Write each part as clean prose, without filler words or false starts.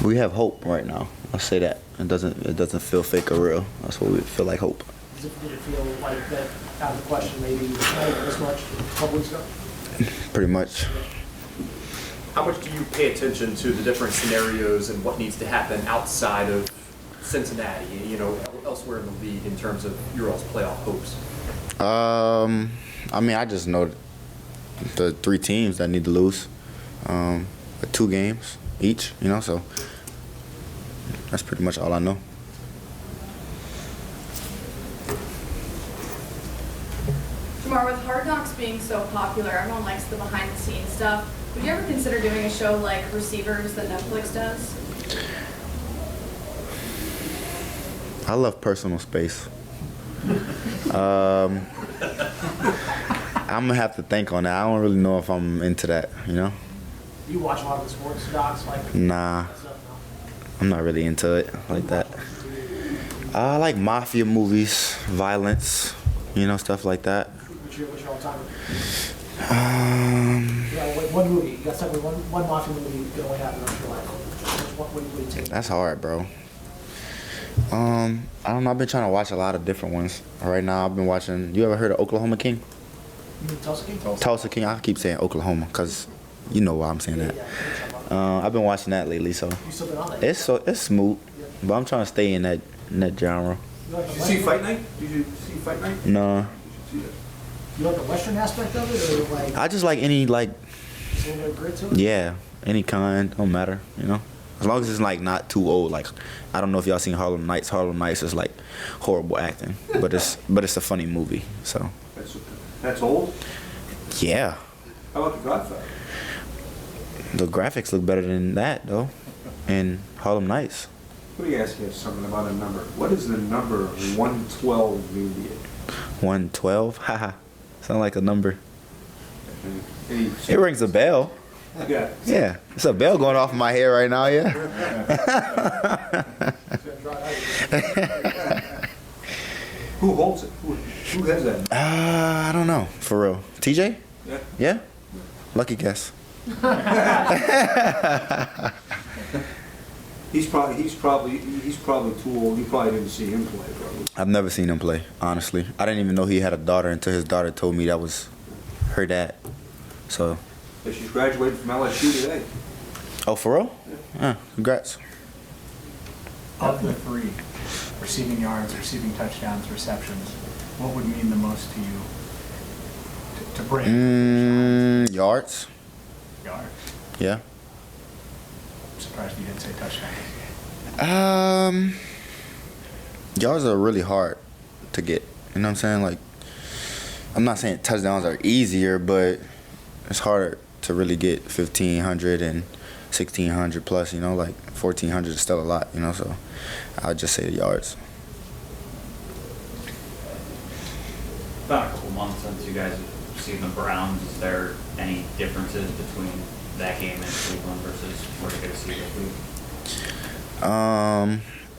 We have hope right now. I'll say that. It doesn't feel fake or real. That's what we feel like, hope. Did it feel like that out of the question maybe this much a couple weeks ago? Pretty much. How much do you pay attention to the different scenarios and what needs to happen outside of Cincinnati, elsewhere in the league in terms of your all's playoff hopes? I mean, I just know the 3 teams that need to lose, 2 games each, so that's pretty much all I know. Jamar, with Hard Knocks being so popular, everyone likes the behind-the-scenes stuff. Would you ever consider doing a show like Receivers that Netflix does? I love personal space. I'm gonna have to think on that. I don't really know if I'm into that, You watch a lot of the sports docs? Nah, I'm not really into it like that. I like mafia movies, violence, stuff like that. What's your all-time? One movie. You got something. One mafia movie you can only have in your life. What would you take? That's hard, bro. I don't know. I've been trying to watch a lot of different ones. Right now, I've been watching. You ever heard of Oklahoma King? You mean Tulsa King? Tulsa King. I keep saying Oklahoma because you know why I'm saying that. I've been watching that lately, so You still been on that? it's smooth. But I'm trying to stay in that genre. You like Did the you see Western- Fight Night? Did you see Fight Night? No, You should see it. You like the Western aspect of it, or like I just like any a little bit of grit to it? yeah, any kind. Don't matter, As long as it's like not too old. Like I don't know if y'all seen Harlem Nights. Harlem Nights is like horrible acting, but it's a funny movie. So That's old? yeah, How about The Godfather? the graphics look better than that though, in Harlem Nights. Let me ask you something about a number. What does the number 112 mean to you? 112. Haha, sound like a number. Any- It rings a bell. Yeah. Yeah, it's a bell going off in my head right now. Yeah. Who holds it? Who has that? I don't know. For real. TJ? Yeah. Yeah? Lucky guess. He's probably too old. You probably didn't see him play, probably. I've never seen him play, honestly. I didn't even know he had a daughter until his daughter told me that was her dad. So, But she's graduated from LSU today. oh, for real? Yeah, congrats. Of the 3, receiving yards, receiving touchdowns, receptions, what would mean the most to you to bring Yards? yards? Yeah. I'm surprised you didn't say touchdowns. Yards are really hard to get. You know what I'm saying? Like, I'm not saying touchdowns are easier, but it's harder to really get 1,500 and 1,600 plus, like 1,400 is still a lot, so I'd just say the yards. About a couple months since you guys have seen the Browns, is there any differences between that game in Cleveland versus what you're going to see this week? I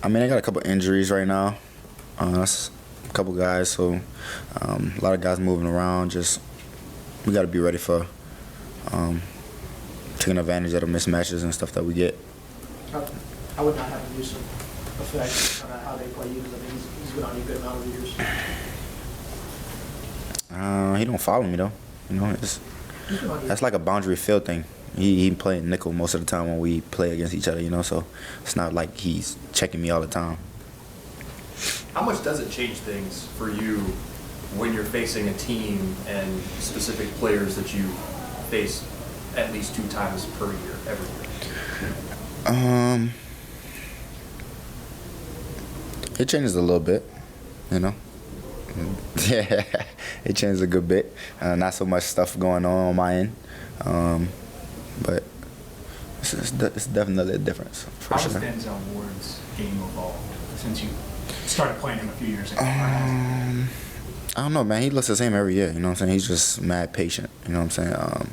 mean, I got a couple injuries right now. That's a couple guys, so a lot of guys moving around. Just we got to be ready for taking advantage of the mismatches and stuff that we get. I would not have a use of effect on how they play you, because I think he's been on you a good amount of years. He don't follow me though. That's like a boundary field thing. He playing nickel most of the time when we play against each other, so it's not like he's checking me all the time. How much does it change things for you when you're facing a team and specific players that you face at least 2 times per year, every year? It changes a little bit, Yeah, it changes a good bit. Not so much stuff going on my end, but it's definitely a difference for How sure. has Denzel Ward's game evolved since you started playing him a few years ago? I don't know, man. He looks the same every year. You know what I'm saying? He's just mad patient. You know what I'm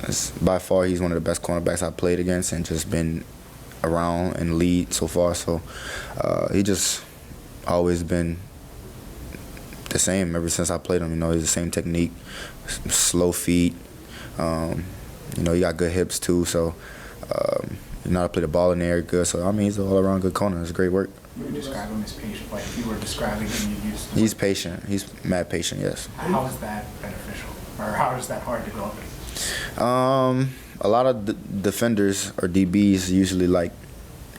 saying? By far, he's one of the best cornerbacks I've played against, and just been around and lead so far. So he just always been the same ever since I played him. He's the same technique, slow feet. He got good hips too. So You know how to play the ball in the air good. So, I mean, he's an all-around good corner. It's great work. You would describe him as patient, like if you were describing him, you'd use. He's patient. He's mad patient, yes. How is that beneficial? Or how is that hard to go up? A lot of defenders or DBs usually like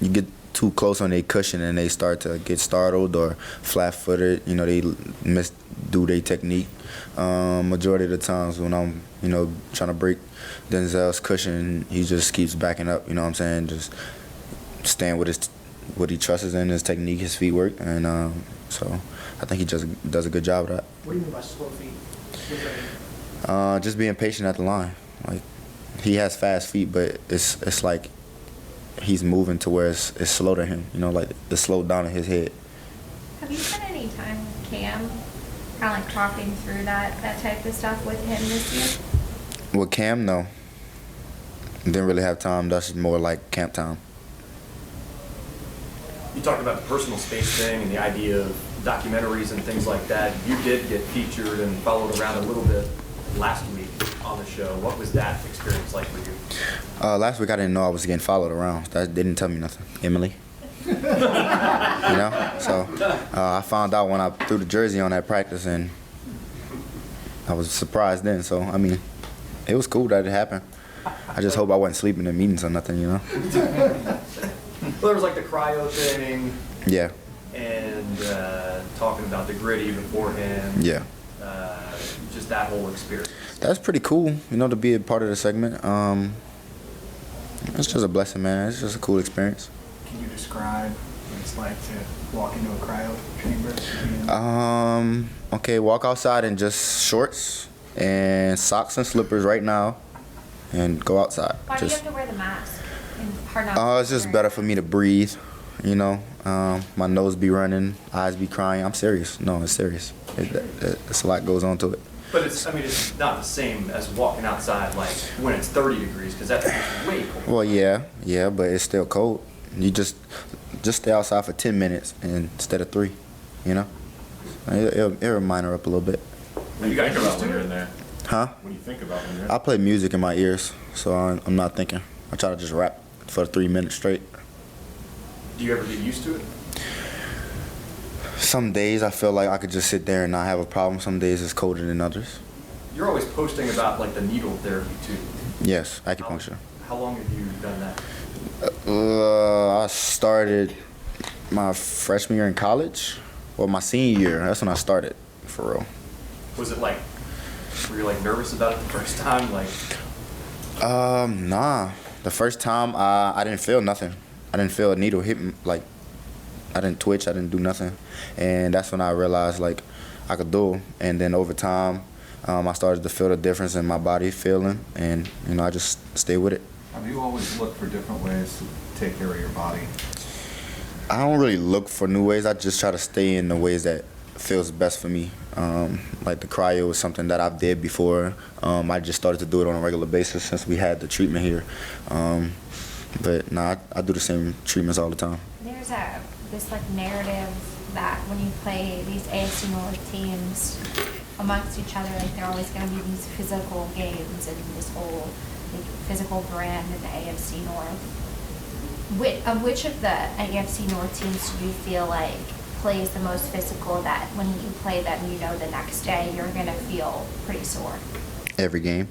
you get too close on their cushion and they start to get startled or flat-footed. You know, they misdo their technique. Majority of the times when I'm, you know, trying to break Denzel's cushion, he just keeps backing up. You know what I'm saying? Just staying with what he trusts in, his technique, his feet work, and so I think he just does a good job of that. What do you mean by slow feet? What does that mean? Just being patient at the line. Like he has fast feet, but it's like he's moving to where it's slow to him. You know, like it's slowed down in his head. Have you spent any time with Cam, kind of like talking through that type of stuff with him this year? With Cam, no. Didn't really have time. That's more like camp time. You talked about the personal space thing and the idea of documentaries and things like that. You did get featured and followed around a little bit last week on the show. What was that experience like for you? Last week I didn't know I was getting followed around. That didn't tell me nothing. Emily. You know? So I found out when I threw the jersey on that practice, and I was surprised then. So, I mean, it was cool that it happened. I just hope I wasn't sleeping in meetings or nothing, you know? Well, there was like the cryo thing. Yeah. And talking about the gritty beforehand. Yeah. Just that whole experience. That's pretty cool, you know, to be a part of the segment. It's just a blessing, man. It's just a cool experience. Can you describe what it's like to walk into a cryo chamber? Okay, walk outside in just shorts and socks and slippers right now and go outside. Why do you have to wear the mask? Hard not It's just better for me to breathe, you know. My nose be running, eyes be crying. I'm serious. No, it's serious. It's a lot goes on to it. But it's not the same as walking outside like when it's 30 degrees, because that's way cold. Well, yeah, but it's still cold. You just stay outside for 10 minutes instead of 3, you know. It'll minor up a little bit. What do you think about when you're in there? Huh? What do you think about when you're in I play music in my ears, so I'm not thinking. I try to just rap for 3 minutes straight. Do you ever get used to it? Some days I feel like I could just sit there and not have a problem. Some days it's colder than others. You're always posting about like the needle therapy too. Yes, acupuncture. How long have you done that? I started my freshman year in college. Well, my senior year. That's when I started, for real. Was it like, were you like nervous about it the first time? Like, Nah. The first time I didn't feel nothing. I didn't feel a needle hit me, like, I didn't twitch, I didn't do nothing. And that's when I realized, like, I could do it. And then over time, I started to feel the difference in my body feeling, and, you know, I just stayed with it. Have you always looked for different ways to take care of your body? I don't really look for new ways. I just try to stay in the ways that feels best for me. Like the cryo is something that I've did before. I just started to do it on a regular basis since we had the treatment here. But nah, I do the same treatments all the time. There's this like narrative that when you play these AFC North teams amongst each other, like they're always going to be these physical games and this whole like, physical brand in the AFC North. Which of the AFC North teams do you feel like plays the most physical, that when you play them, you know the next day you're going to feel pretty sore? Every game.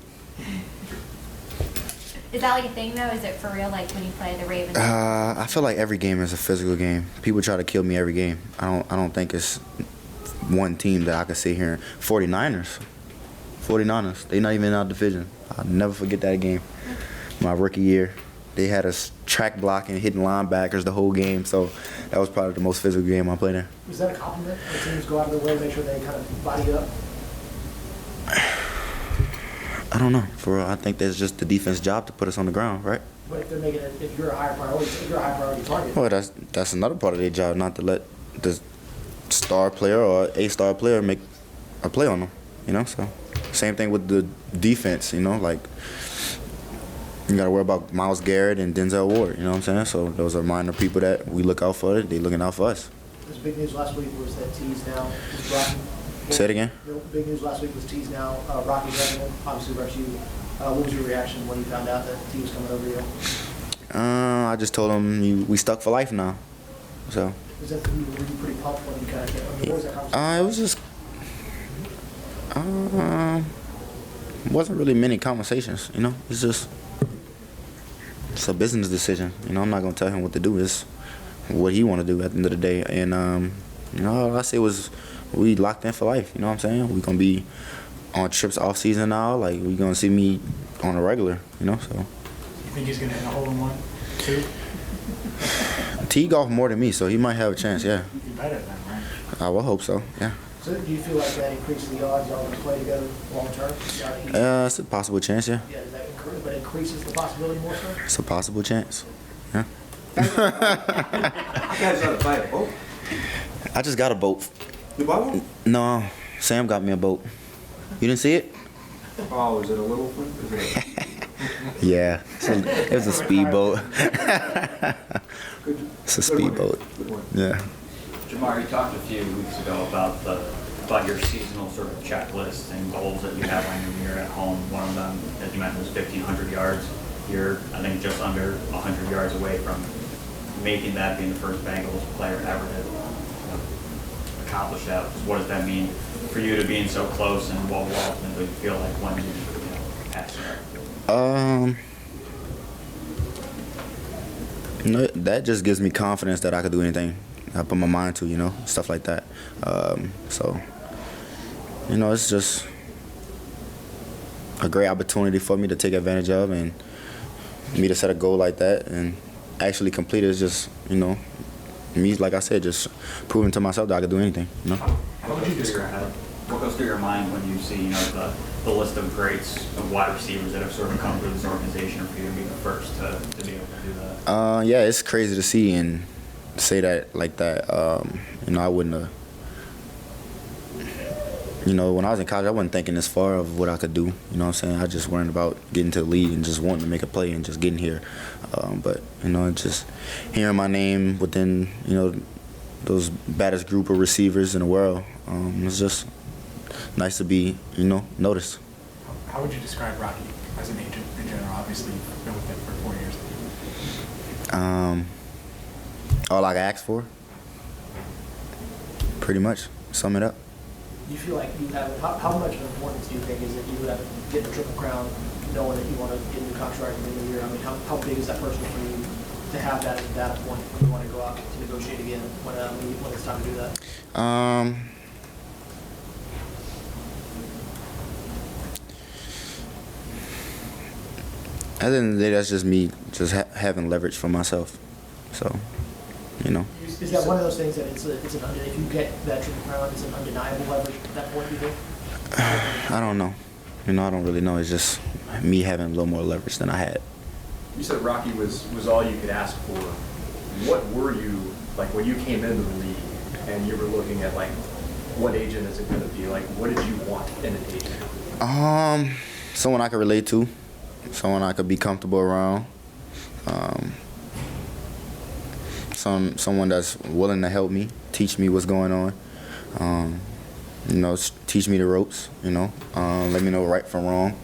Is that like a thing though? Is it for real, like when you play the Ravens? I feel like every game is a physical game. People try to kill me every game. I don't think it's one team that I can sit here. 49ers, they not even in our division. I'll never forget that game. My rookie year, they had us track blocking, hitting linebackers the whole game. So that was probably the most physical game I played in. Is that a compliment? The teams go out of their way to make sure they kind of body you up? I don't know. For real, I think that's just the defense job to put us on the ground, right? But if they're making it, if you're a higher priority target. Well, that's another part of their job, not to let the star player or a star player make a play on them. You know, so same thing with the defense. You know, like you got to worry about Myles Garrett and Denzel Ward. You know what I'm saying? So those are minor people that we look out for. They looking out for us. There's big news last week was that Tee's now is rocking. Say it again. The big news last week was Tee's now rocking Rapien. Obviously, Rex, what was your reaction when you found out that Tee was coming over you? I just told him we stuck for life now. So. Was that, were you pretty pumped when you kind of, I mean, what was that conversation? It was just. Wasn't really many conversations. You know, it's a business decision. You know, I'm not gonna tell him what to do. It's what he want to do at the end of the day. And you know, all I say was we locked in for life. You know what I'm saying? We gonna be on trips off season now. Like we gonna see me on a regular. You know, so. You think he's gonna hit a hole-in-one too? Tee golf more than me, so he might have a chance. Yeah, You'd be better than, right? I will hope so. Yeah. So do you feel like that increases the odds y'all going to play together long term? It's a possible chance. Yeah. Yeah, does that increases the possibility more so? It's a possible chance. Yeah. You guys ought to buy a boat. I just got a boat. You bought one? No, Sam got me a boat. You didn't see it? Oh, is it a little one? Is it Yeah, it was a speedboat. good? It's a Good one. speedboat. Good one. Yeah. Jamar, you talked a few weeks ago about your seasonal sort of checklists and goals that you have on your mirror at home. One of them, as you mentioned, was 1,500 yards. You're, I think, just under 100 yards away from making that, being the first Bengals player ever to accomplish that. What does that mean for you to being so close, and what will ultimately feel like when you pass that? No, that just gives me confidence that I could do anything I put my mind to, you know, stuff like that. So, you know, it's just a great opportunity for me to take advantage of, and me to set a goal like that and actually complete it is just, you know, me, like I said, just proving to myself that I could do anything, you know. What goes through your mind when you see, you know, the list of greats of wide receivers that have sort of come through this organization for you to be the first to be able to do that? Yeah, it's crazy to see and say that like that. You know, I wouldn't have. You know, when I was in college, I wasn't thinking this far of what I could do. You know what I'm saying? I just worried about getting to the league and just wanting to make a play and just getting here. But, you know, just hearing my name within, you know, those baddest group of receivers in the world, it's just nice to be, you know, noticed. How would you describe Rocky as an agent in general? Obviously, you've been with him for 4 years. All I asked for, pretty much, sum it up. You feel like you have, how much of importance do you think is it you have getting the Triple Crown, knowing that you want to get a new contract at the end of the year? I mean, how big is that person for you to have that as a data point when you want to go out to negotiate again when it's time to do that? At the end of the day, that's just me just having leverage for myself. So, you know. Is that one of those things that if you get that Triple Crown, it's an undeniable leverage at that point, do you think? I don't know. You know, I don't really know. It's just me having a little more leverage than I had. You said Rocky was all you could ask for. What were you, like when you came into the league and you were looking at like, what agent is it going to be? Like, what did you want in an agent? Someone I could relate to. Someone I could be comfortable around. Someone that's willing to help me, teach me what's going on. You know, teach me the ropes. You know, let me know right from wrong.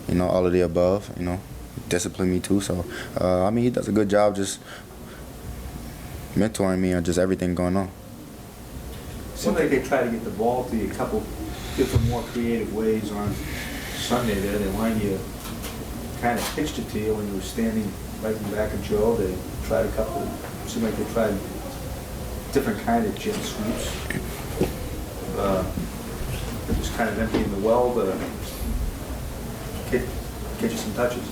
You know, all of the above. You know, discipline me too. So, I mean, he does a good job just mentoring me on just everything going on. Seems like they try to get the ball to you a couple different, more creative ways on Sunday. There, they wanted you kind of pitched it to you when you were standing right in the back of Joe. They tried a couple. Seemed like they tried different kind of jet sweeps. Just kind of emptying the well to get you some touches.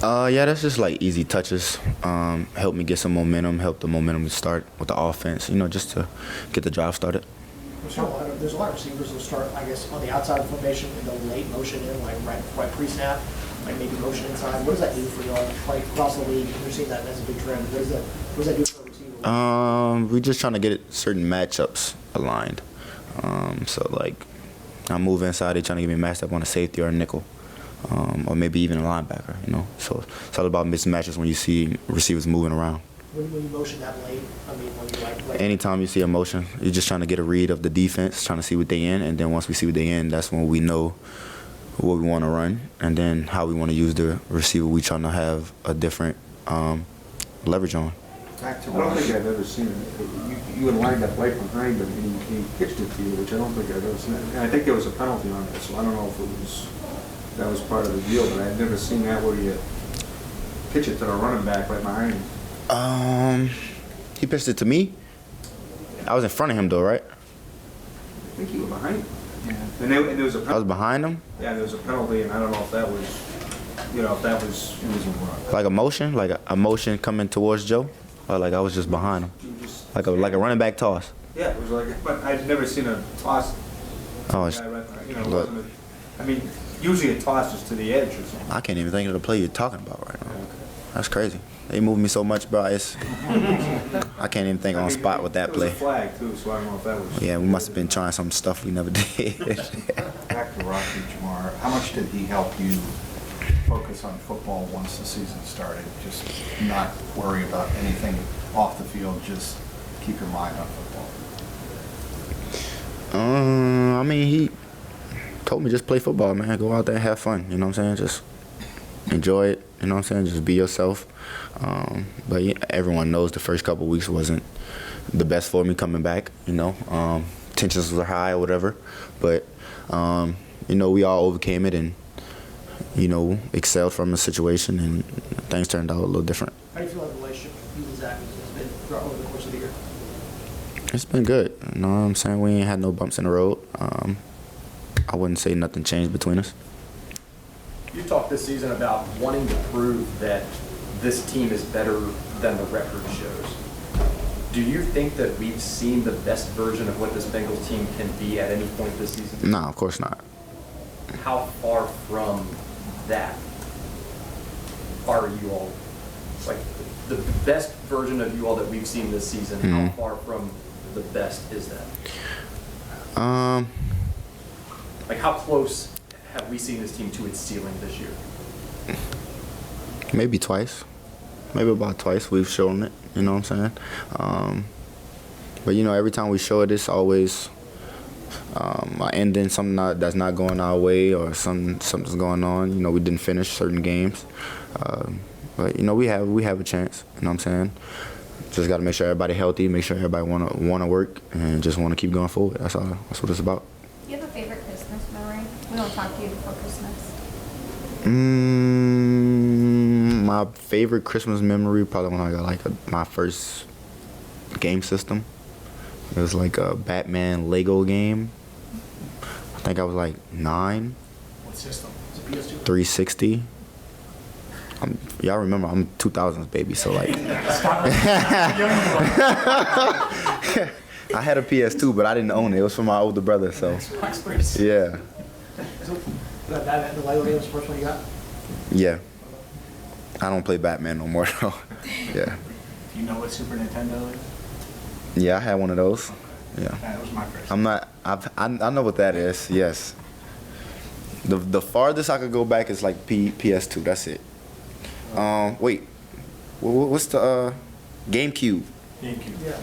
Yeah, that's just like easy touches. Help me get some momentum. Help the momentum to start with the offense. You know, just to get the drive started. There's a lot of receivers who start, I guess, on the outside of the formation and they'll late motion in, like right pre-snap, like maybe motion inside. What does that do for y'all, like across the league? You're seeing that as a big trend. What does that do for a receiver? We're just trying to get certain matchups aligned. So like, I move inside, they're trying to get me matched up on a safety or a nickel, or maybe even a linebacker. You know, so it's all about mismatches when you see receivers moving around. When you motion that late, I mean, when you like anytime you see a motion, you're just trying to get a read of the defense, trying to see what they in, and then once we see what they in, that's when we know what we want to run, and then how we want to use the receiver we trying to have a different leverage on. Back to I don't think I've ever seen it. You had lined up right behind him, and he pitched it to you, which I don't think I've ever seen. And I think there was a penalty on that, so I don't know if that was part of the deal, but I've never seen that where you pitch it to the running back right behind him. He pitched it to me. I was in front of him though, right? I think you were behind him. Yeah. And there was a I was penalty. behind him. Yeah, there was a penalty, and I don't know if that was, if that was, it was a run. Like a motion coming towards Joe, or like I was just behind him, You just, like a running back toss. yeah, it was like, but I'd never seen a toss. Oh, it's, Guy right behind, it look. wasn't I mean, usually a toss is to the edge or something. I can't even think of the play you're talking about right now. Okay. That's crazy. They moved me so much, bro. I can't even think on spot with that It was a play. flag too, so I don't know if that was. Yeah, we must have been trying some stuff we never did. Back to Rocky Jamar, how much did he help you focus on football once the season started? Just not worry about anything off the field, just keep your mind on football. I mean, he told me just play football, man. Go out there and have fun. You know what I'm saying? Just enjoy it. You know what I'm saying? Just be yourself. But yeah, everyone knows the first couple weeks wasn't the best for me coming back. You know, tensions were high or whatever. But you know, we all overcame it and you know excelled from the situation, and things turned out a little different. How do you feel like the relationship you and Zach has been throughout over the course of the year? It's been good. You know what I'm saying? We ain't had no bumps in the road. I wouldn't say nothing changed between us. You talked this season about wanting to prove that this team is better than the record shows. Do you think that we've seen the best version of what this Bengals team can be at any point this season? No, of course not. How far from that are you all? Like the best version of you all that we've seen this season, how far from the best is that? Like how close have we seen this team to its ceiling this year? Maybe twice. Maybe about twice we've shown it, you know what I'm saying? But, you know, every time we show it, it's always an ending, something that's not going our way or something's going on. You know, we didn't finish certain games. But, you know, we have a chance, you know what I'm saying? Just got to make sure everybody healthy, make sure everybody wanna work, and just want to keep going forward. That's all. That's what it's about. Do you have a favorite Christmas memory? We don't talk to you before Christmas. My favorite Christmas memory probably when I got like my first game system. It was like a Batman Lego game. I think I was like 9. What system? Is it PS2? 360. Y'all remember I'm 2000s baby, so like I had a PS2, but I didn't own it. It was for my older brother, so yeah. So that the Lego game was the first one you got? Yeah. I don't play Batman no more though. Yeah. Do you know what Super Nintendo is? Yeah, I had one of those. Yeah. That was my first. I know what that is. Yes. The farthest I could go back is like PS2. That's it. Wait. What's the GameCube? GameCube. Yeah.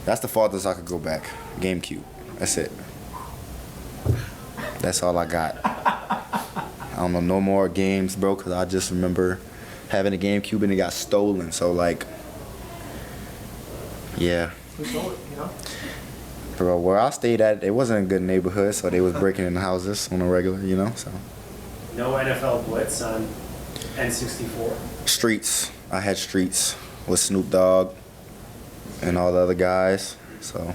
That's the farthest I could go back. GameCube. That's it. That's all I got. I don't know no more games, bro, because I just remember having a GameCube and it got stolen. So like, yeah. Who stole it, you know? Bro, where I stayed at, it wasn't a good neighborhood, so they was breaking in houses on a regular, you know, so. No NFL blitz on N64. Streets. I had Streets with Snoop Dogg and all the other guys. So,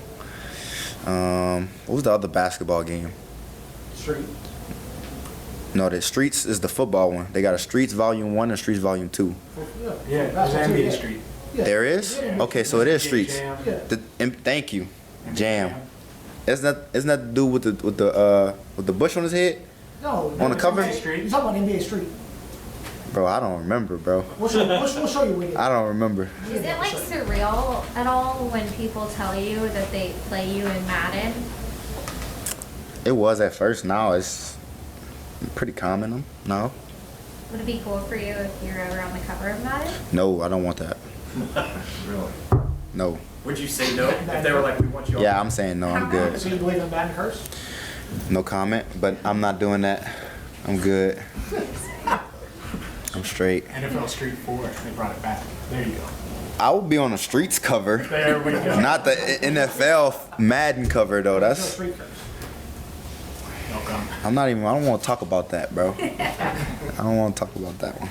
what was the other basketball game? Street. No, the Streets is the football one. They got a Streets Volume 1 and Streets Volume 2. Yeah, it was NBA Street. Yeah. There is? Okay, so it is Streets. Jam. Yeah. Thank you. Jam. Isn't that the dude with the bush on his head? No. On the cover? You're talking about NBA Street. Bro, I don't remember, bro. We'll show you when you I don't remember. Is it like surreal at all when people tell you that they play you in Madden? It was at first. Now it's pretty common. No? Would it be cool for you if you're ever on the cover of Madden? No, I don't want that. Really? No. Would you say no if they were like, we want you on? Yeah, I'm saying no. I'm good. So you believe in Madden curse? No comment, but I'm not doing that. I'm good. I'm straight. NFL Street 4, they brought it back. There you go. I will be on the streets cover. There we go. Not the NFL Madden cover though. No That's. street curse. No comment. I don't want to talk about that, bro. I don't want to talk about that one.